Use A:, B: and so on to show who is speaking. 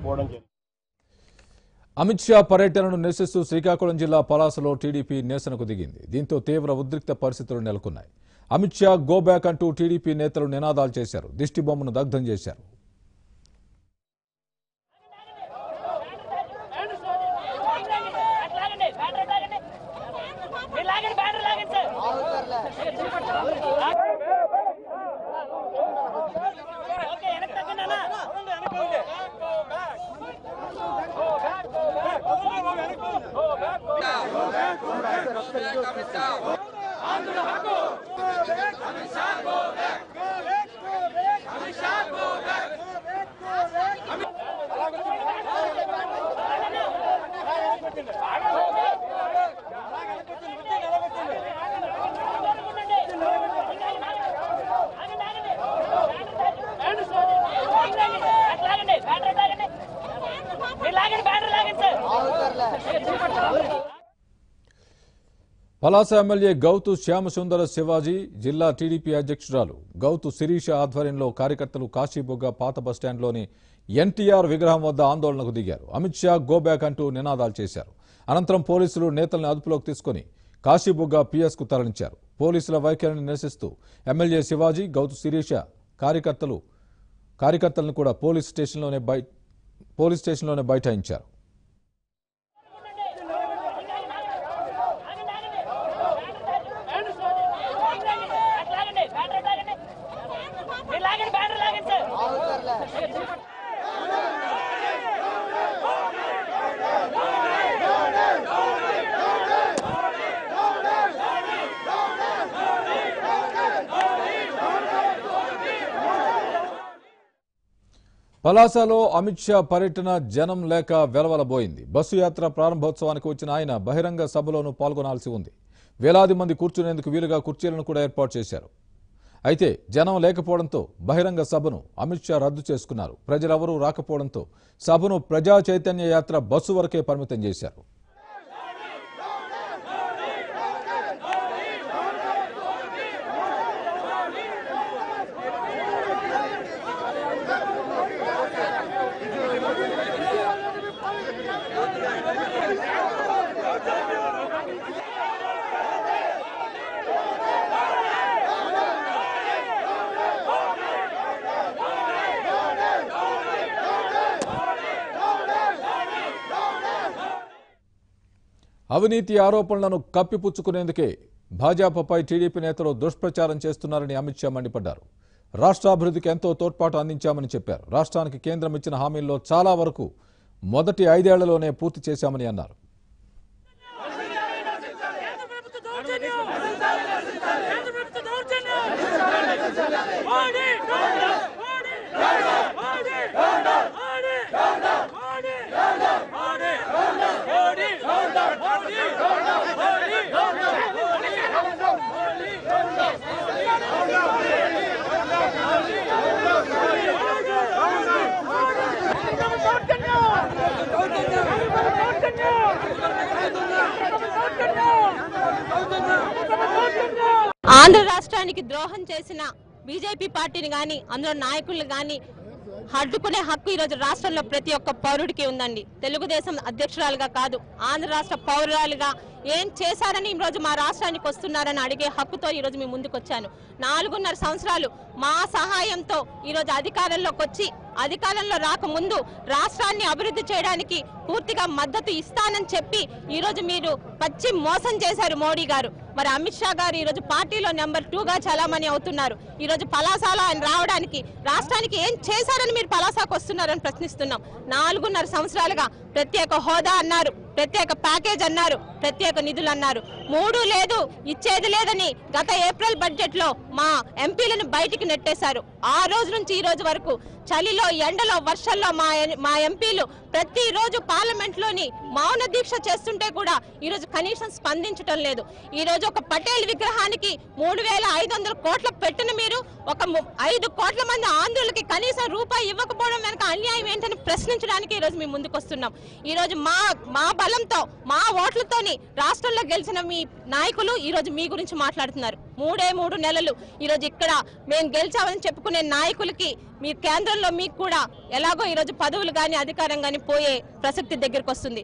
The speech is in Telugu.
A: పోవడం జరిగింది.
B: అమిత్ షా పర్యటనను నిరసిస్తూ శ్రీకాకుళం జిల్లా పలాసలో టీడీపీ నిరసనకు దిగింది. దీంతో తీవ్ర ఉద్రిక్త పరిస్థితులు నెలకొన్నాయి. అమిత్ షా గో బ్యాక్ అంటూ టీడీపీ నేతలు నినాదాలు చేశారు. దిష్టి బొమ్మను దగ్ధం చేశారు. పలాస ఎమ్మెల్యే గౌతు శ్యామసుందర శివాజీ, జిల్లా టీడీపీ అధ్యక్షురాలు గౌతు శిరీష ఆధ్వర్యంలో కార్యకర్తలు కాశీబుగ్గ పాత బస్టాండ్లోని ఎన్టీఆర్ విగ్రహం వద్ద ఆందోళనకు దిగారు. అమిత్ షా గో బ్యాక్ అంటూ నినాదాలు చేశారు. అనంతరం పోలీసులు నేతల్ని అదుపులోకి తీసుకుని కాశీబుగ్గ పిఎస్కు తరలించారు. పోలీసుల వైఖరిని నిరసిస్తూ ఎమ్మెల్యే శివాజీ, గౌతు శిరీష కార్యకర్తలను కూడా పోలీస్ స్టేషన్లోనే బైఠాయించారు. పలాసలో అమిత్ షా పర్యటన జనం లేక వెలవలబోయింది. బస్సు యాత్ర ప్రారంభోత్సవానికి వచ్చిన ఆయన బహిరంగ సభలోనూ పాల్గొనాల్సి ఉంది. వేలాది మంది కూర్చునేందుకు వీలుగా కుర్చీలను కూడా ఏర్పాటు చేశారు. అయితే జనం లేకపోవడంతో బహిరంగ సభను అమిత్ షా రద్దు చేసుకున్నారు. ప్రజలెవరూ రాకపోవడంతో సభను ప్రజా చైతన్య యాత్ర బస్సు వరకే పరిమితం చేశారు. అవినీతి ఆరోపణలను కప్పిపుచ్చుకునేందుకే భాజపాపై టీడీపీ నేతలు దుష్ప్రచారం చేస్తున్నారని అమిత్ షా మండిపడ్డారు. రాష్ట్రాభివృద్ధికి ఎంతో తోడ్పాటు అందించామని చెప్పారు. రాష్ట్రానికి కేంద్రం ఇచ్చిన హామీల్లో చాలా వరకు మొదటి 5 ఏళ్లలోనే పూర్తి చేశామని అన్నారు.
C: ఆంధ్ర రాష్ట్రానికి ద్రోహం చేసిన బీజేపీ పార్టీని గాని అందులో నాయకులు గాని అడ్డుకునే హక్కు ఈరోజు రాష్ట్రంలో ప్రతి ఒక్క పౌరుడికి ఉందండి. తెలుగుదేశం అధ్యక్షురాలుగా కాదు, ఆంధ్ర రాష్ట్ర పౌరురాలుగా ఏం చేశారని ఈరోజు మా రాష్ట్రానికి వస్తున్నారని అడిగే హక్కుతో ఈరోజు మీ ముందుకు వచ్చాను. 4.5 సంవత్సరాలు మా సహాయంతో ఈరోజు అధికారంలోకి వచ్చి అధికారంలో రాకముందు రాష్ట్రాన్ని అభివృద్ధి చేయడానికి పూర్తిగా మద్దతు ఇస్తానని చెప్పి ఈరోజు మీరు పచ్చి మోసం చేశారు మోడీ గారు. మరి అమిత్ షా గారు ఈరోజు పార్టీలో నెంబర్ 2గా చలామణి అవుతున్నారు. ఈరోజు పలాసలో ఆయన రావడానికి రాష్ట్రానికి ఏం చేశారని మీరు పలాసాకు వస్తున్నారని ప్రశ్నిస్తున్నాం. 4.5 సంవత్సరాలుగా ప్రత్యేక హోదా అన్నారు, ప్రత్యేక ప్యాకేజ్ అన్నారు, ప్రత్యేక నిధులు అన్నారు. 3 లేదు, ఇచ్చేది లేదని గత ఏప్రిల్ బడ్జెట్ లో మా ఎంపీలను బయటికి నెట్టేశారు. ఆ రోజు నుంచి ఈ రోజు వరకు చలిలో, ఎండలో, వర్షంలో మా ఎంపీలు ప్రతిరోజు పార్లమెంట్ లోని మౌన దీక్ష చేస్తుంటే కూడా ఈరోజు కనీసం స్పందించడం లేదు. ఈ రోజు ఒక పటేల్ విగ్రహానికి 3,500 కోట్ల పెట్టిన మీరు ఒక 5 కోట్ల మంది ఆంధ్రులకి కనీసం రూపాయి ఇవ్వకపోవడం వెనక అన్యాయం ఏంటని ప్రశ్నించడానికి ఈ రోజు మేము ముందుకు వస్తున్నాం. ఈ రోజు మా బలంతో, మా ఓట్లతోని రాష్ట్రంలో గెలిచిన మీ నాయకులు ఈ రోజు మీ గురించి మాట్లాడుతున్నారు. మూడు నెలలు ఈరోజు ఇక్కడ మేము గెలిచామని చెప్పుకునే నాయకులకి మీ కేంద్రంలో మీకు కూడా ఎలాగో ఈరోజు పదవులు కానీ అధికారం కానీ పోయే ప్రసక్తి దగ్గరకు వస్తుంది.